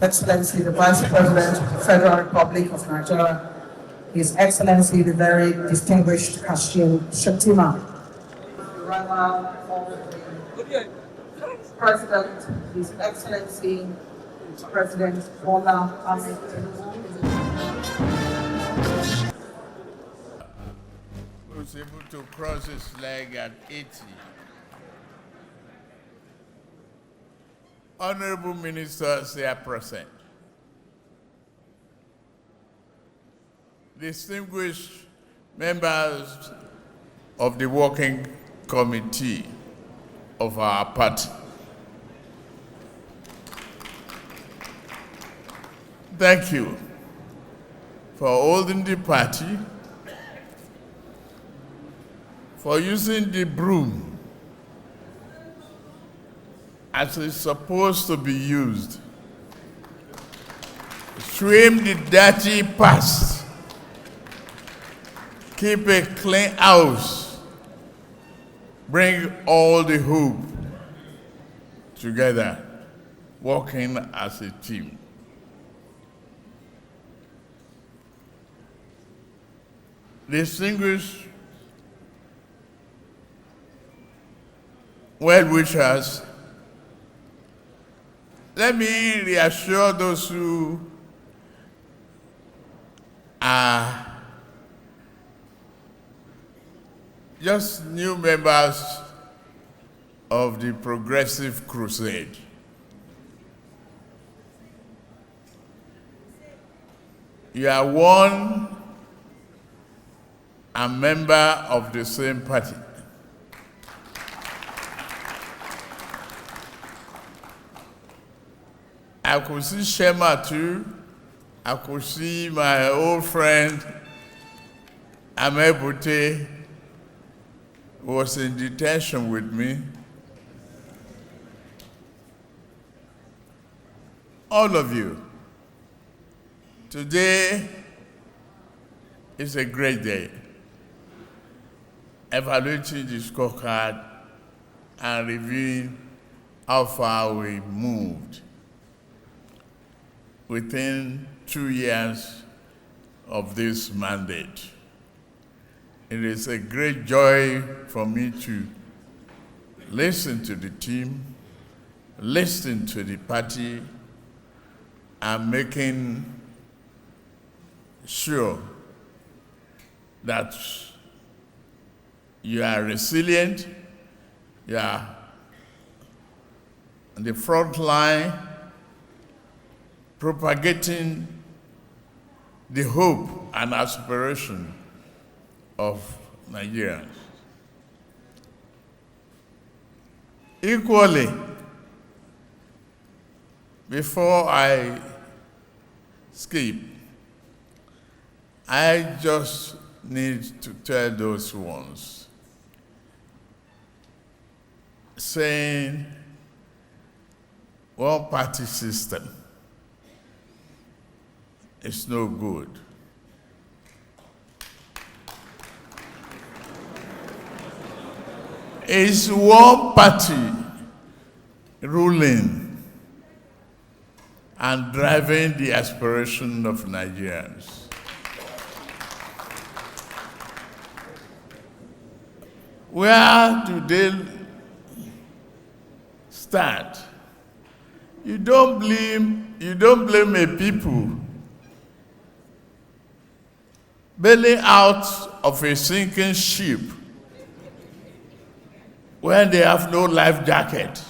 Excellency, the Vice President of the Federal Republic of Nigeria, His Excellency, the very distinguished Kashim Shettima, President, His Excellency, President Bola Tinubu, was able to cross his leg at 80. Honorable ministers, they are present. Distinguished members of the working committee of our party. Thank you for holding the party, for using the broom as it's supposed to be used. Swim the dirty past. Keep a clean house. Bring all the hope together, working as a team. Distinguished well-wishers, let me reassure those who are just new members of the Progressive Crusade. You are one a member of the same party. I could see Shema too. I could see my old friend Amebute was in detention with me. All of you, today is a great day. Evaluating the scorecard and reviewing how far we moved within 2 years of this mandate. It is a great joy for me to listen to the team, listen to the party, and making sure that you are resilient, you are on the front line, propagating the hope and aspiration of Nigerians. Equally, before I skip, I just need to tell those ones, saying one-party system is no good. It's one party ruling and driving the aspiration of Nigerians. Where do they start? You don't blame a people bailing out of a sinking ship when they have no life jacket.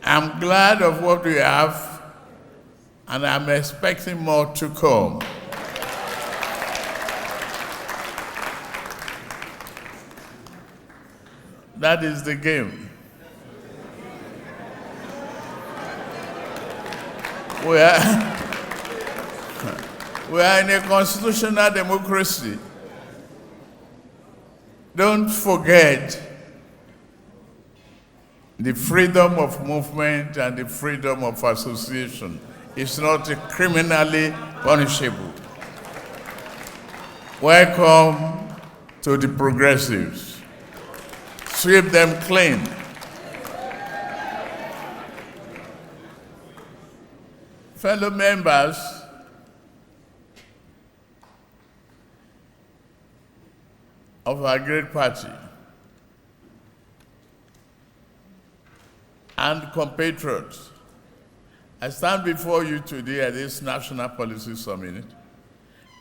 I'm glad of what we have, and I'm expecting more to come. That is the game. We are in a constitutional democracy. Don't forget the freedom of movement and the freedom of association is not criminally punishable. Welcome to the progressives. Sweep them clean. Fellow members, of our great party and compatriots, I stand before you today at this National Policy Summit,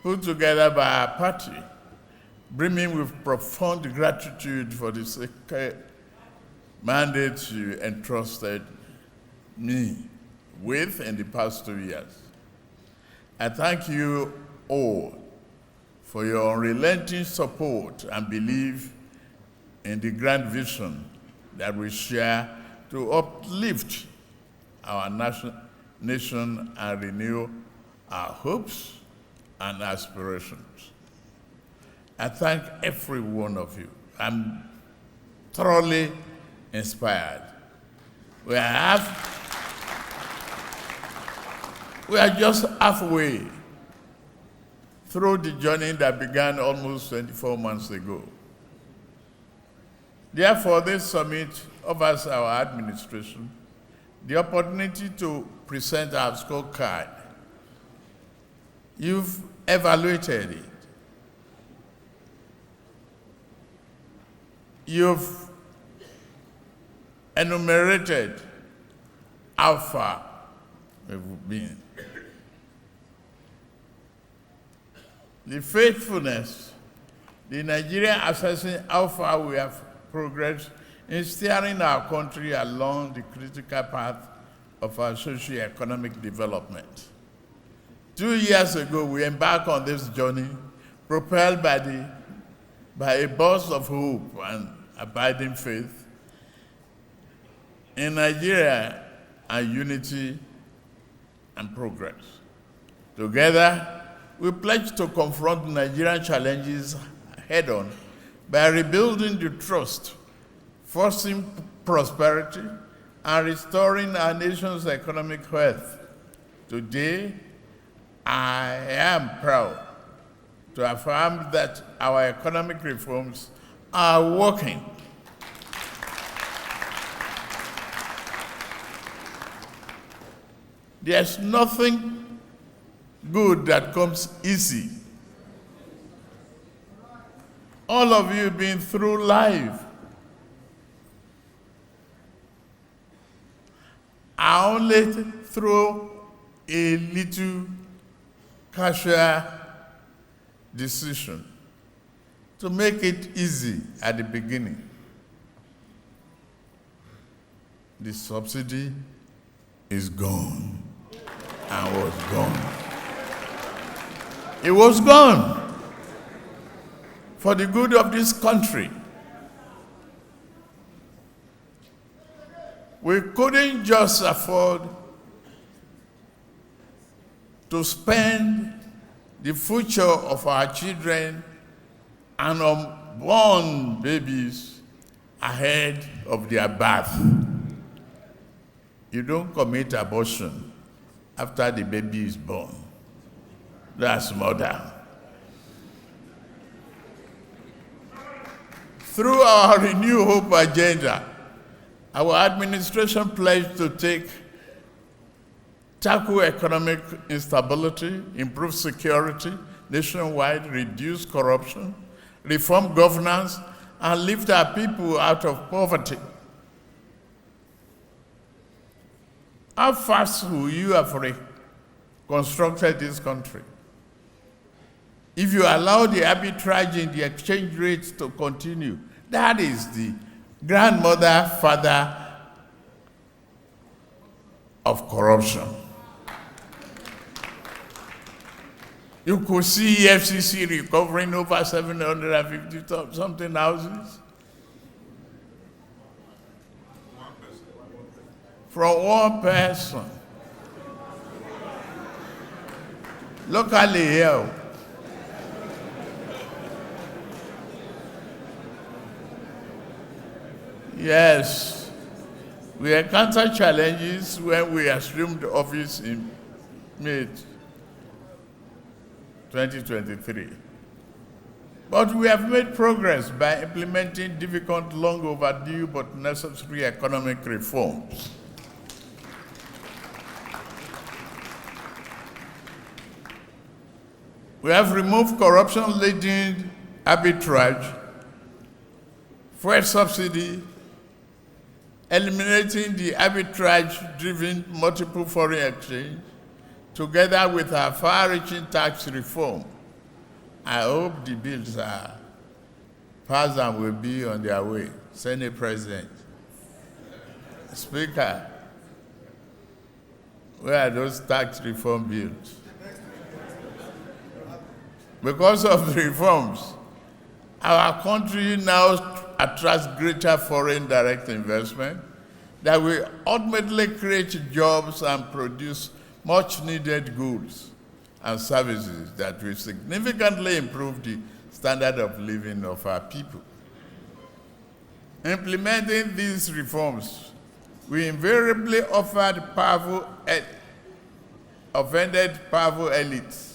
put together by our party, brimming with profound gratitude for the sacred mandate you entrusted me with in the past 2 years. I thank you all for your unrelenting support and belief in the grand vision that we share to uplift our nation and renew our hopes and aspirations. I thank every one of you. I'm thoroughly inspired. We are just halfway through the journey that began almost 24 months ago. Therefore, this summit offers our administration the opportunity to present our scorecard. You've evaluated it. You've enumerated how far we've been. The faithfulness, the Nigerian assessing how far we have progressed in steering our country along the critical path of our socio-economic development. 2 years ago, we embarked on this journey, propelled by a burst of hope and abiding faith in Nigeria and unity and progress. Together, we pledge to confront Nigerian challenges head-on by rebuilding the trust, fostering prosperity, and restoring our nation's economic health. Today, I am proud to affirm that our economic reforms are working. There's nothing good that comes easy. All of you have been through life. I only throw a little casual decision to make it easy at the beginning. The subsidy is gone and was gone. It was gone for the good of this country. We couldn't just afford to spend the future of our children and unborn babies ahead of their birth. You don't commit abortion after the baby is born. That's murder. Through our Renew Hope agenda, our administration pledged to tackle economic instability, improve security nationwide, reduce corruption, reform governance, and lift our people out of poverty. How fast will you have reconstructed this country? If you allow the arbitrage in the exchange rates to continue, that is the grandmother, father of corruption. You could see FCC recovering over 750 something houses from one person. Locally here. Yes, we encountered challenges when we assumed office in made 2023. But we have made progress by implementing difficult, long overdue, but necessary economic reforms. We have removed corruption-leading arbitrage, fuel subsidy, eliminating the arbitrage-driven multiple foreign exchange, together with our far-reaching tax reform. I hope the bills are passed and will be on their way. Senate President, Speaker, where are those tax reform bills? Because of the reforms, our country now attracts greater foreign direct investment that will ultimately create jobs and produce much needed goods and services that will significantly improve the standard of living of our people. Implementing these reforms, we invariably offended powerful elites.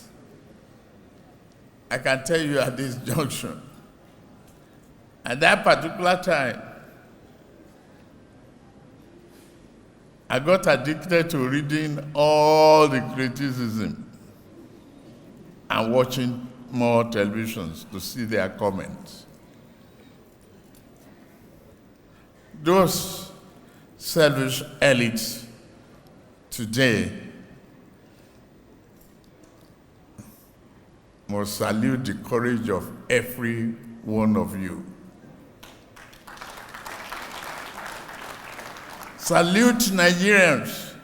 I can tell you at this junction, at that particular time, I got addicted to reading all the criticism and watching more televisions to see their comments. Those selfish elites today must salute the courage of every one of you. Salute Nigerians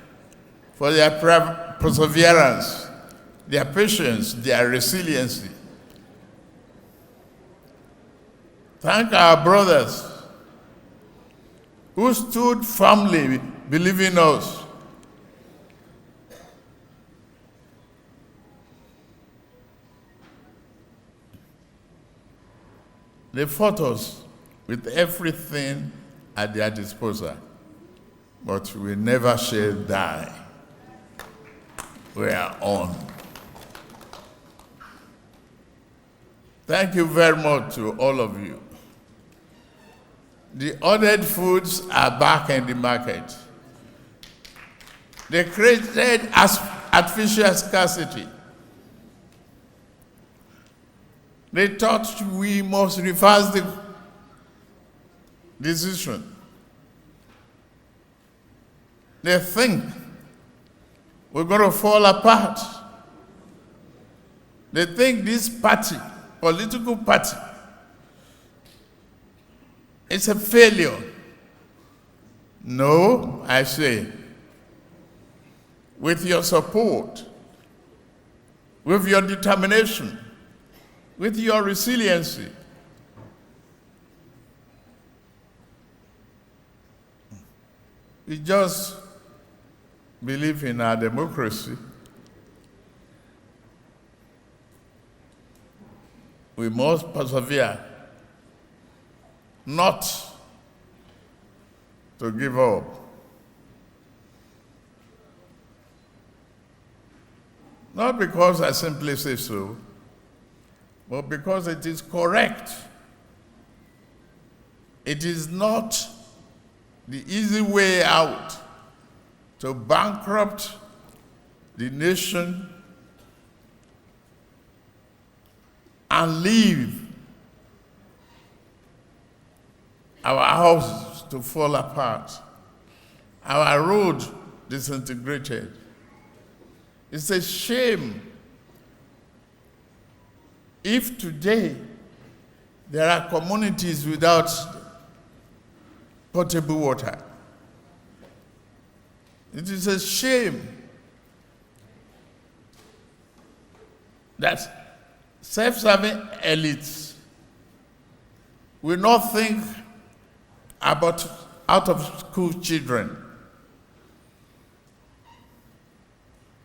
for their perseverance, their patience, their resiliency. Thank our brothers who stood firmly believing us. They fought us with everything at their disposal, but we never shall die. We are on. Thank you very much to all of you. The ordered foods are back in the market. They created artificial scarcity. They thought we must reverse the decision. They think we're going to fall apart. They think this party, political party, it's a failure. No, I say, with your support, with your determination, with your resiliency, we just believe in our democracy. We must persevere, not to give up. Not because I simply say so, but because it is correct. It is not the easy way out to bankrupt the nation and leave our houses to fall apart, our road disintegrated. It's a shame if today there are communities without potable water. It is a shame that self-serving elites will not think about out-of-school children.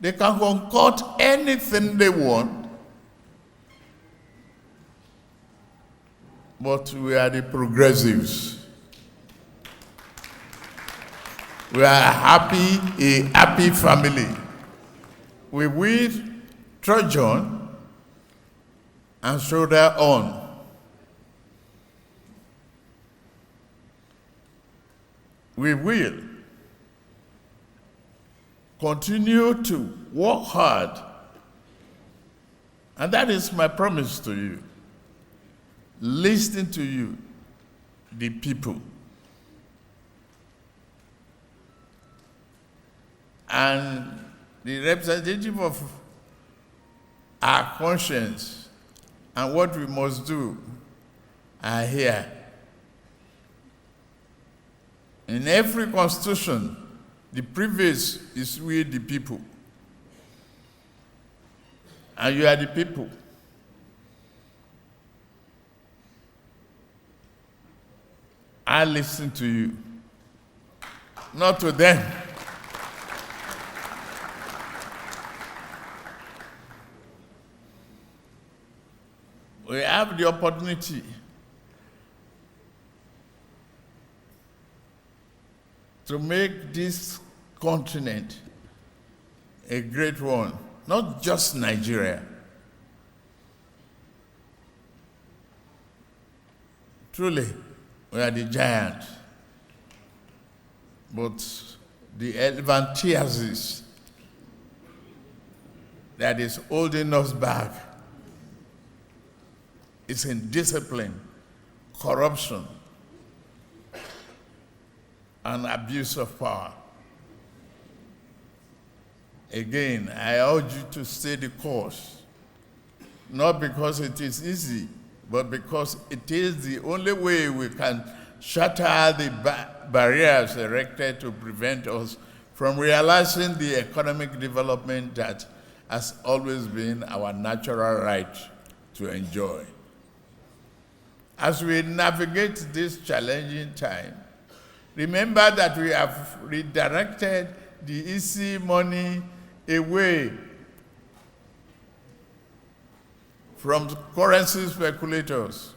They can concoct anything they want, but we are the progressives. We are a happy family. we will trudge on and shoulder on. We will continue to work hard, and that is my promise to you. Listening to you, the people. And the representative of our conscience and what we must do are here. In every constitution, the preface is with the people. And you are the people. I listen to you, not to them. We have the opportunity to make this continent a great one, not just Nigeria. Truly, we are the giants, but the elephantiasis that is holding us back is indiscipline, corruption, and abuse of power. Again, I urge you to stay the course, not because it is easy, but because it is the only way we can shatter the barriers erected to prevent us from realizing the economic development that has always been our natural right to enjoy. As we navigate this challenging time, remember that we have redirected the easy money away from currency speculators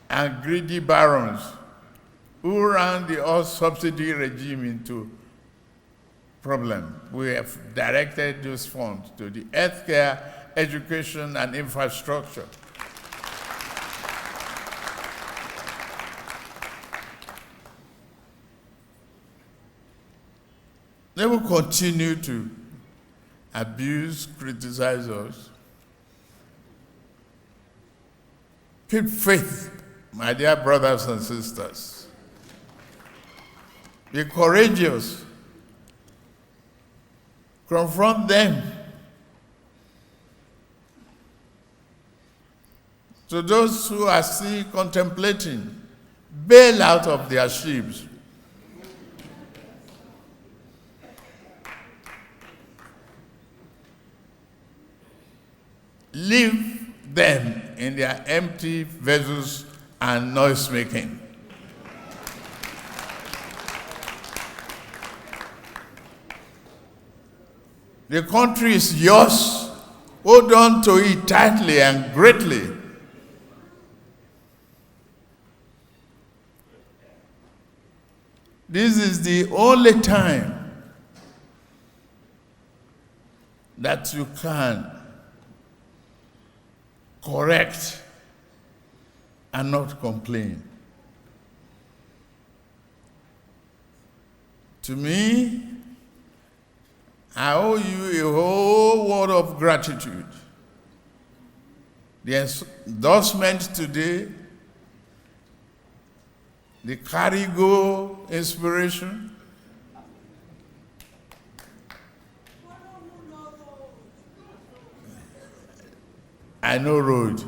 and greedy barons who ran the oil subsidy regime into problem. We have directed those funds to the healthcare, education, and infrastructure. They will continue to abuse, criticize us. Keep faith, my dear brothers and sisters. Be courageous. Confront them. To those who are still contemplating, bail out of their ships. Leave them in their empty vessels and noise making. The country is yours. Hold on to it tightly and greatly. This is the only time that you can correct and not complain. To me, I owe you a whole world of gratitude. The endorsement today, the carry-go inspiration, I know road.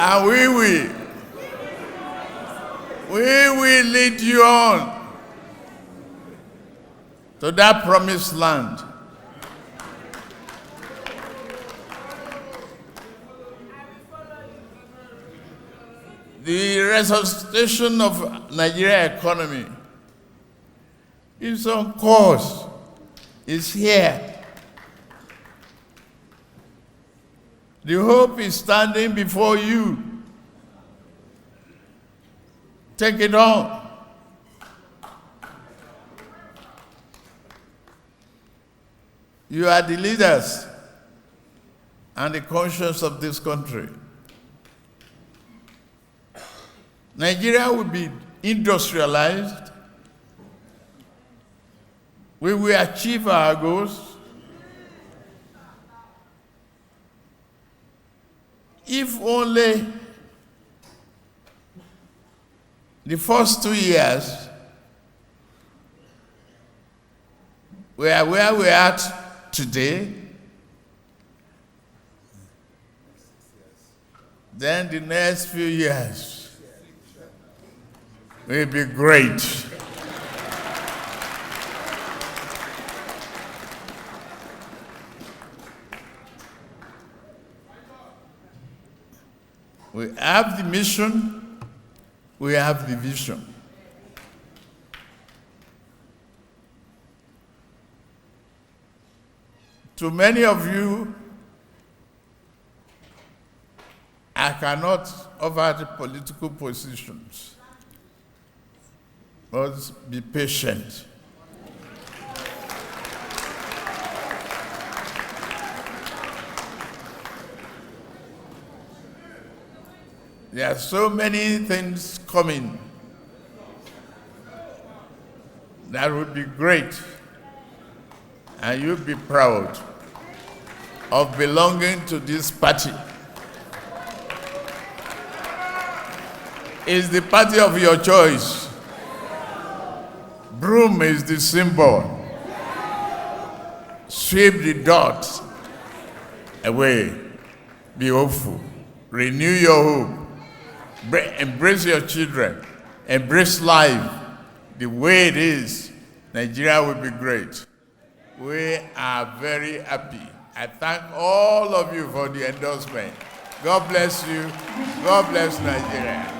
And we will lead you on to that promised land. The resuscitation of Nigeria economy is on course. It's here. The hope is standing before you. Take it on. You are the leaders and the conscience of this country. Nigeria will be industrialized. We will achieve our goals. If only the first 2 years were where we are at today, then the next few years will be great. We have the mission, we have the vision. To many of you, I cannot offer the political positions, but be patient. There are so many things coming that would be great, and you'll be proud of belonging to this party. It's the party of your choice. Broom is the symbol. Sweep the dust away. Be hopeful. Renew your hope. Embrace your children. Embrace life the way it is. Nigeria will be great. We are very happy. I thank all of you for the endorsement. God bless you. God bless Nigeria.